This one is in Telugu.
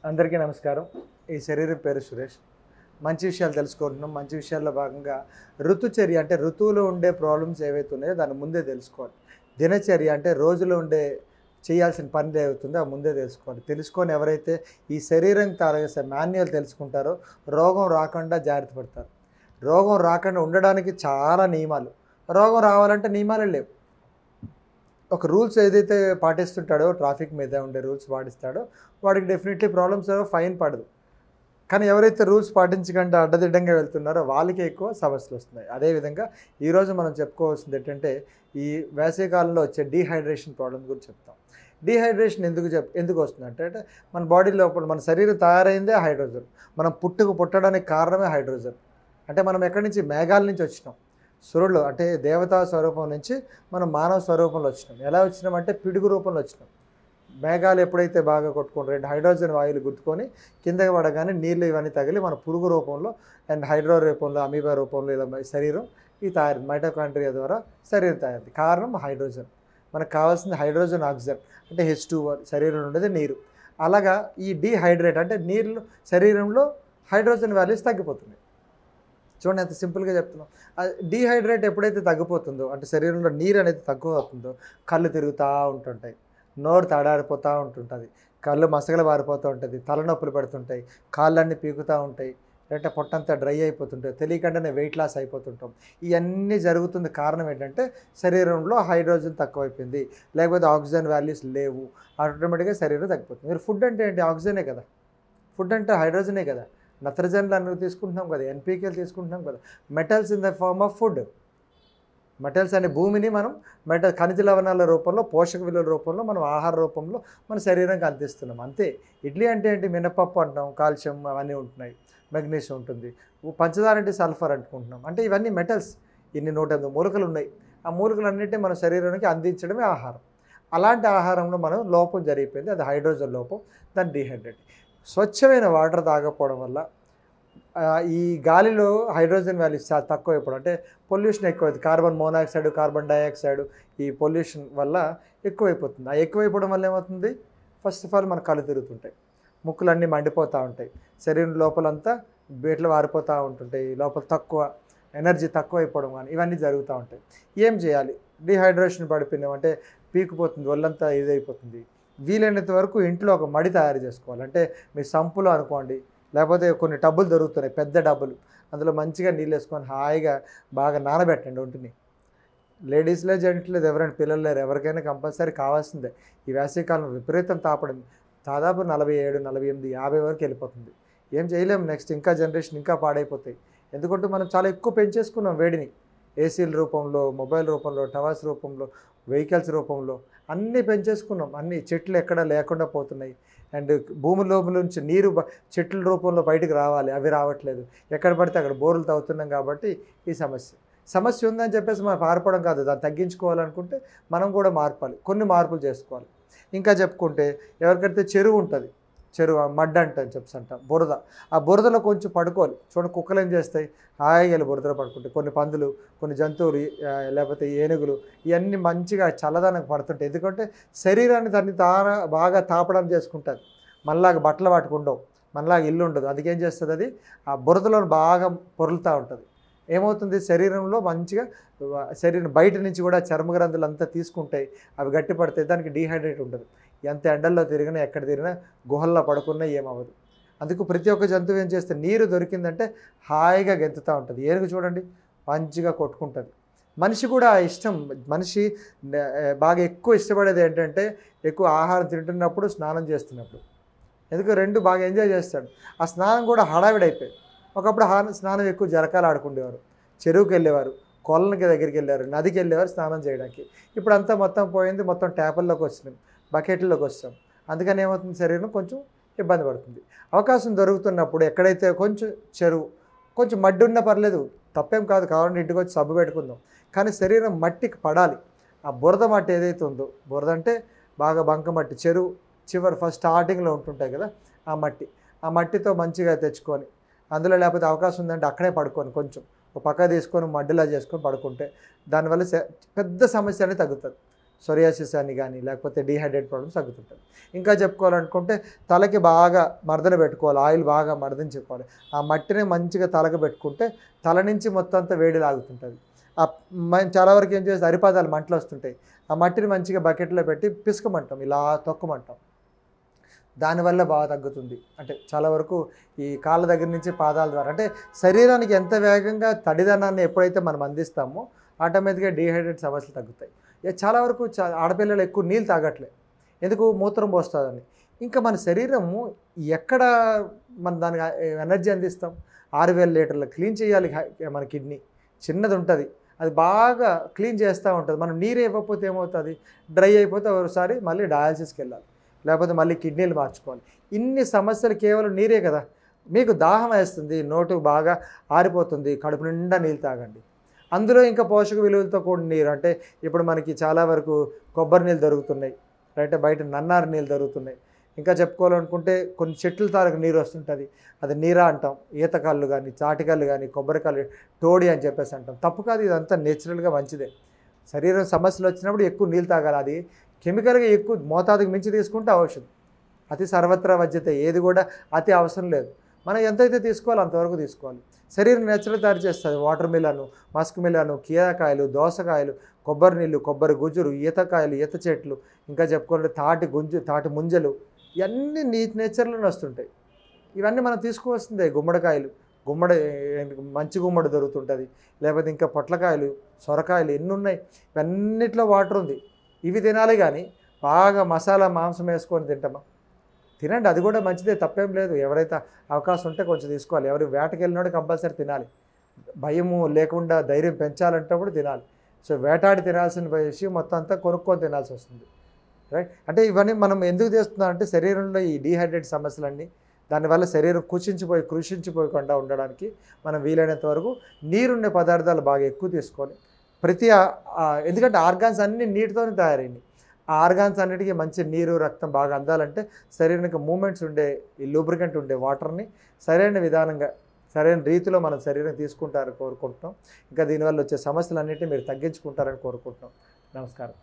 అందరికీ నమస్కారం. ఈ శరీరం పేరు సురేష్. మంచి విషయాలు తెలుసుకుంటున్నాం. మంచి విషయాల్లో భాగంగా ఋతుచర్య అంటే ఋతువులో ఉండే ప్రాబ్లమ్స్ ఏవైతే ఉన్నాయో దాన్ని ముందే తెలుసుకోవాలి. దినచర్య అంటే రోజులో ఉండే చేయాల్సిన పని ఏదవుతుందో అది ముందే తెలుసుకోవాలి. తెలుసుకొని ఎవరైతే ఈ శరీరం తాలూకా మాన్యువల్ తెలుసుకుంటారో రోగం రాకుండా జాగ్రత్త పడతారు. రోగం రాకుండా ఉండడానికి చాలా నియమాలు. రోగం రావాలంటే నియమాలే లేవు. ఒక రూల్స్ ఏదైతే పాటిస్తుంటాడో ట్రాఫిక్ మీద ఉండే రూల్స్ పాటిస్తాడో వాడికి డెఫినెట్లీ ప్రాబ్లమ్స్ ఫైన్ పడదు. కానీ ఎవరైతే రూల్స్ పాటించకుండా అడ్డదిడ్డంగా వెళ్తున్నారో వాళ్ళకే ఎక్కువ సమస్యలు వస్తున్నాయి. అదేవిధంగా ఈరోజు మనం చెప్పుకోవాల్సింది ఏంటంటే ఈ వేసవికాలంలో వచ్చే డీహైడ్రేషన్ ప్రాబ్లమ్ గురించి చెప్తాం. డీహైడ్రేషన్ ఎందుకు వస్తుందంటే అంటే మన బాడీ లోపల మన శరీరం తయారైందే హైడ్రోజన్. మనం పుట్టడానికి కారణమే హైడ్రోజన్. అంటే మనం ఎక్కడి నుంచి మేఘాల నుంచి వచ్చినాం. సురులు అంటే దేవతా స్వరూపం నుంచి మనం మానవ స్వరూపంలో వచ్చినాం. ఎలా వచ్చినామంటే పిడుగు రూపంలో వచ్చినాం. మేఘాలు ఎప్పుడైతే బాగా కొట్టుకొని రెండు హైడ్రోజన్ వాయువులు గుర్తుకొని కిందకి పడగానే నీళ్ళు ఇవన్నీ తగిలి మన పురుగు రూపంలో అండ్ హైడ్రో రూపంలో అమీబా రూపంలో ఇలా శరీరం ఈ తయారు మైటోకాండ్రియా ద్వారా శరీరం తయారు. కారణం హైడ్రోజన్. మనకు కావాల్సింది హైడ్రోజన్ ఆక్సిజన్ అంటే H2O శరీరంలో ఉండేది నీరు. అలాగా ఈ డీహైడ్రేట్ అంటే నీళ్ళు శరీరంలో హైడ్రోజన్ వాల్యూస్ తగ్గిపోతున్నాయి. చూడండి ఎంత సింపుల్గా చెప్తున్నాం. డీహైడ్రేట్ ఎప్పుడైతే తగ్గిపోతుందో అంటే శరీరంలో నీరు అనేది తక్కువ అవుతుందో కళ్ళు తిరుగుతూ ఉంటుంటాయి, నోరు తడారిపోతూ ఉంటుంటుంది, కళ్ళు మసగలు బారిపోతూ ఉంటుంది, తలనొప్పులు పెడుతుంటాయి, కాళ్ళన్నీ పీకుతూ ఉంటాయి, లేదంటే పొట్టంతా డ్రై అయిపోతుంటాయి, తెలియకుండానే వెయిట్ లాస్ అయిపోతుంటాం. ఇవన్నీ జరుగుతుంది కారణం ఏంటంటే శరీరంలో హైడ్రోజన్ తక్కువైపోయింది, లేకపోతే ఆక్సిజన్ వాల్యూస్ లేవు. ఆటోమేటిక్గా శరీరం తగ్గిపోతుంది. మీరు ఫుడ్ అంటే ఏంటి? ఆక్సిజనే కదా. ఫుడ్ అంటే హైడ్రోజనే కదా. నత్రజనులు అన్నీ తీసుకుంటున్నాం కదా, ఎన్పీకేలు తీసుకుంటున్నాం కదా. Metals in the form of food. Metals అనే భూమిని మనం ఖనిజ లవణాల రూపంలో పోషక విలువల రూపంలో మనం ఆహార రూపంలో మన శరీరానికి అందిస్తున్నాం అంతే. ఇడ్లీ అంటే ఏంటి? మినపప్పు అంటాం, కాల్షియం అవన్నీ ఉంటున్నాయి, మెగ్నీషియం ఉంటుంది. పంచదార అంటే సల్ఫర్ అంటుకుంటున్నాం. అంటే ఇవన్నీ మెటల్స్. ఇన్ని 108 మూలికలు ఉన్నాయి. ఆ మూలికలన్నింటినీ మన శరీరానికి అందించడమే ఆహారం. అలాంటి ఆహారంలో మనం లోపం జరిగిపోయింది, అది హైడ్రోజన్ లోపం, దాన్ని డీహైడ్రేట్. స్వచ్ఛమైన వాటర్ తాగకపోవడం వల్ల ఈ గాలిలో హైడ్రోజన్ వాల్యూస్ చాలా తక్కువైపోవడం అంటే పొల్యూషన్ ఎక్కువైంది. కార్బన్ మోనాక్సైడ్, కార్బన్ డైఆక్సైడ్ ఈ పొల్యూషన్ వల్ల ఎక్కువైపోతుంది. ఆ ఎక్కువైపోవడం వల్ల ఏమవుతుంది? ఫస్ట్ ఆఫ్ ఆల్ మన కళ్ళు తిరుగుతుంటాయి, ముక్కులన్నీ మండిపోతూ ఉంటాయి, శరీరం లోపలంతా బేట్లు వారిపోతూ ఉంటుంటాయి, లోపల తక్కువ ఎనర్జీ తక్కువ అయిపోవడం కానీ ఇవన్నీ జరుగుతూ ఉంటాయి. ఏం చేయాలి? డీహైడ్రేషన్ పడిపోయినాం అంటే పీకిపోతుంది, ఒళ్ళంతా ఇదైపోతుంది. వీలైనంత వరకు ఇంట్లో ఒక మడి తయారు చేసుకోవాలి. అంటే మీ సంపులో అనుకోండి, లేకపోతే కొన్ని టబ్బులు దొరుకుతున్నాయి, పెద్ద డబ్బులు, అందులో మంచిగా నీళ్ళు వేసుకొని హాయిగా బాగా నానబెట్టండి ఒంటిని. లేడీస్లే జెంట్స్ లేదు, ఎవరైనా పిల్లలు లేరు, ఎవరికైనా కంపల్సరీ కావాల్సిందే. ఈ వేసవికాలం విపరీతం తాపడం దాదాపు 47, 48, 50 వరకు వెళ్ళిపోతుంది. ఏం చేయలేము. నెక్స్ట్ ఇంకా జనరేషన్ ఇంకా పాడైపోతాయి. ఎందుకంటే మనం చాలా ఎక్కువ పెంచేసుకున్నాం వేడిని. ఏసీల రూపంలో, మొబైల్ రూపంలో, టవర్స్ రూపంలో, వెహికల్స్ రూపంలో అన్నీ పెంచేసుకున్నాం. అన్ని చెట్లు ఎక్కడ లేకుండా పోతున్నాయి. అండ్ భూమి లోపల నుంచి నీరు చెట్ల రూపంలో బయటకు రావాలి, అవి రావట్లేదు. ఎక్కడ పడితే అక్కడ బోర్లు తవ్వుతున్నాం. కాబట్టి ఈ సమస్య ఉందని చెప్పేసి మనం పారిపోవడం కాదు, దాన్ని తగ్గించుకోవాలనుకుంటే మనం కూడా కొన్ని మార్పులు చేసుకోవాలి. ఇంకా చెప్పుకుంటే ఎవరికైతే చెరువు ఉంటుంది, చెరువు మడ్ అంటాను చెప్పంట బురద, ఆ బురదలో కొంచెం పడుకోవాలి. చూడండి కుక్కలు ఏం చేస్తాయి? హాయిగా బురదలో పడుకుంటాయి. కొన్ని పందులు, కొన్ని జంతువులు, లేకపోతే ఏనుగులు ఇవన్నీ మంచిగా చల్లదనం పడుతుంటాయి. ఎందుకంటే శరీరాన్ని దాన్ని బాగా తాపడం చేసుకుంటుంది. మనలాగా బట్టలు పట్టుకుండవు, మనలాగా ఇల్లు ఉండదు. అందుకేం చేస్తుంది? అది ఆ బురదలో బాగా పొరులుతూ ఉంటుంది. ఏమవుతుంది? శరీరంలో మంచిగా శరీరం బయట నుంచి కూడా చర్మగ్రంథులు అంతా తీసుకుంటాయి, అవి గట్టి పడతాయి. దానికి డీహైడ్రేట్ ఉండదు. ఎంత ఎండల్లో తిరిగినా, ఎక్కడ తిరిగినా, గుహల్లో పడుకున్నా ఏమవ్వదు. అందుకు ప్రతి ఒక్క జంతువు ఏం చేస్తే నీరు దొరికిందంటే హాయిగా గెంతుతూ ఉంటుంది. ఏనుగు చూడండి మంచిగా కొట్టుకుంటుంది. మనిషి కూడా ఇష్టం. మనిషి బాగా ఎక్కువ ఇష్టపడేది ఏంటంటే ఎక్కువ ఆహారం తింటున్నప్పుడు, స్నానం చేస్తున్నప్పుడు. ఎందుకు? రెండు బాగా ఎంజాయ్ చేస్తాడు. ఆ స్నానం కూడా హడావిడైపోయింది. ఒకప్పుడు స్నానం ఎక్కువ జరకాలు ఆడుకుండేవారు, చెరువుకి వెళ్ళేవారు, కొలనికి దగ్గరికి వెళ్ళేవారు, నదికి వెళ్ళేవారు స్నానం చేయడానికి. ఇప్పుడు అంతా మొత్తం పోయింది. మొత్తం ట్యాపుల్లోకి వచ్చినాం, బకెట్లలోకి వచ్చాం. అందుకని ఏమవుతుంది? శరీరం కొంచెం ఇబ్బంది పడుతుంది. అవకాశం దొరుకుతున్నప్పుడు ఎక్కడైతే కొంచెం చెరువు, కొంచెం మడ్డి ఉన్నా పర్లేదు, తప్పేం కాదు. కావాలంటే ఇంటికి వచ్చి సబ్బు పెట్టుకుందాం. కానీ శరీరం మట్టికి పడాలి. ఆ బురద మట్టి ఏదైతే ఉందో, బురద అంటే బాగా బంక మట్టి, చెరువు చివరి ఫస్ట్ స్టార్టింగ్లో ఉంటుంటాయి కదా, ఆ మట్టితో మంచిగా తెచ్చుకొని అందులో, లేకపోతే అవకాశం ఉందంటే అక్కడే పడుకొని కొంచెం ఒక పక్క తీసుకొని మడ్డిలా చేసుకొని పడుకుంటే దానివల్ల పెద్ద సమస్య అనేది తగ్గుతుంది. సొరియాసిస్ అని కానీ లేకపోతే డీహైడ్రేట్ ప్రాబ్లమ్స్ తగ్గుతుంటుంది. ఇంకా చెప్పుకోవాలనుకుంటే తలకి బాగా మర్దన పెట్టుకోవాలి, ఆయిల్ బాగా మర్దించుకోవాలి. ఆ మట్టిని మంచిగా తలకు పెట్టుకుంటే తల నుంచి మొత్తం అంతా వేడి లాగుతుంటుంది. చాలా వరకు ఏం చేస్తే అరిపాదాలు మంటలు వస్తుంటాయి. ఆ మట్టిని మంచిగా బకెట్లో పెట్టి పిసుకమంటాం, ఇలా తొక్కమంటాం. దానివల్ల బాగా తగ్గుతుంది. అంటే చాలా వరకు ఈ కాళ్ళ దగ్గర నుంచి పాదాల ద్వారా అంటే శరీరానికి ఎంత వేగంగా తడిదనాన్ని ఎప్పుడైతే మనం అందిస్తామో ఆటోమేటిక్గా డీహైడ్రేట్ సమస్యలు తగ్గుతాయి. చాలా వరకు ఆడపిల్లలు ఎక్కువ నీళ్ళు తాగట్లే, ఎందుకు? మూత్రం పోస్తుందని. ఇంకా మన శరీరము ఎక్కడ మన దానికి ఎనర్జీ అందిస్తాం? 6000 లీటర్లు క్లీన్ చేయాలి మన కిడ్నీ, చిన్నది ఉంటుంది, అది బాగా క్లీన్ చేస్తూ ఉంటుంది. మనం నీరు ఇవ్వకపోతే ఏమవుతుంది? డ్రై అయిపోతే ఒకసారి మళ్ళీ డయాలసిస్కి వెళ్ళాలి, లేకపోతే మళ్ళీ కిడ్నీలు మార్చుకోవాలి. ఇన్ని సమస్యలు కేవలం నీరే కదా. మీకు దాహం వేస్తుంది, నోటు బాగా ఆరిపోతుంది, కడుపు నిండా నీళ్ళు తాగండి. అందులో ఇంకా పోషక విలువలతో కూడిన నీరు అంటే ఇప్పుడు మనకి చాలా వరకు కొబ్బరి నీళ్ళు దొరుకుతున్నాయి, రైట్, బయట నన్నారి నీళ్ళు దొరుకుతున్నాయి. ఇంకా చెప్పుకోవాలనుకుంటే కొన్ని చెట్ల తారకు నీరు వస్తుంటుంది, అది నీరా అంటాం. ఈతకళ్ళు కానీ, చాటికళ్ళు కానీ, కొబ్బరికళ్ళు, టోడి అని చెప్పేసి అంటాం. తప్పు కాదు, ఇదంతా నేచురల్గా మంచిదే. శరీరం సమస్యలు వచ్చినప్పుడు ఎక్కువ నీళ్ళు తాగాలి. అది కెమికల్గా ఎక్కువ మోతాదుకు మించి తీసుకుంటే ఔషధం. అతి సర్వత్రా వజ్యతే, ఏది కూడా అతి అవసరం లేదు. మనం ఎంతైతే తీసుకోవాలో అంతవరకు తీసుకోవాలి. శరీరం నేచురల్ తయారు చేస్తుంది. వాటర్ మిలను, మస్క్ మిలను, కీరాకాయలు, దోసకాయలు, కొబ్బరి నీళ్ళు, కొబ్బరి గుజ్జులు, ఈతకాయలు, ఈత చెట్లు, ఇంకా చెప్పుకోవాలంటే తాటి ముంజలు, ఇవన్నీ నేచర్లోనే వస్తుంటాయి. ఇవన్నీ మనం తీసుకోవాల్సిందే. గుమ్మడికాయలు, మంచి గుమ్మడి దొరుకుతుంటుంది, లేకపోతే ఇంకా పొట్లకాయలు, సొరకాయలు, ఎన్ని ఉన్నాయి. ఇవన్నిట్లో వాటర్ ఉంది. ఇవి తినాలి, కానీ బాగా మసాలా మాంసం వేసుకొని తింటామా? తినండి, అది కూడా మంచిదే, తప్పేం లేదు. ఎవరైతే అవకాశం ఉంటే కొంచెం తీసుకోవాలి. ఎవరు వేటకి వెళ్ళినోడు కంపల్సరీ తినాలి. భయము లేకుండా ధైర్యం పెంచాలంటప్పుడు తినాలి. సో వేటాడి తినాల్సిన విషయం మొత్తం అంతా కొనుక్కొని తినాల్సి వస్తుంది, రైట్. అంటే ఇవన్నీ మనం ఎందుకు చేస్తున్నాం అంటే శరీరంలో ఈ డీహైడ్రేట్ సమస్యలన్నీ, దానివల్ల శరీరం కృషించిపోయకుండా ఉండడానికి మనం వీలైనంత వరకు నీరుండే పదార్థాలు బాగా ఎక్కువ తీసుకొని ఎందుకంటే ఆర్గాన్స్ అన్నీ నీటితోనే తయారైంది. ఆ ఆర్గాన్స్ అన్నిటికీ మంచి నీరు, రక్తం బాగా అందాలంటే శరీరానికి మూమెంట్స్ ఉండే, ఈ లూబ్రికెంట్ ఉండే వాటర్ని సరైన విధానంగా, సరైన రీతిలో మన శరీరం తీసుకుంటారని కోరుకుంటున్నాం. ఇంకా దీనివల్ల వచ్చే సమస్యలన్నింటినీ మీరు తగ్గించుకుంటారని కోరుకుంటున్నాం. నమస్కారం.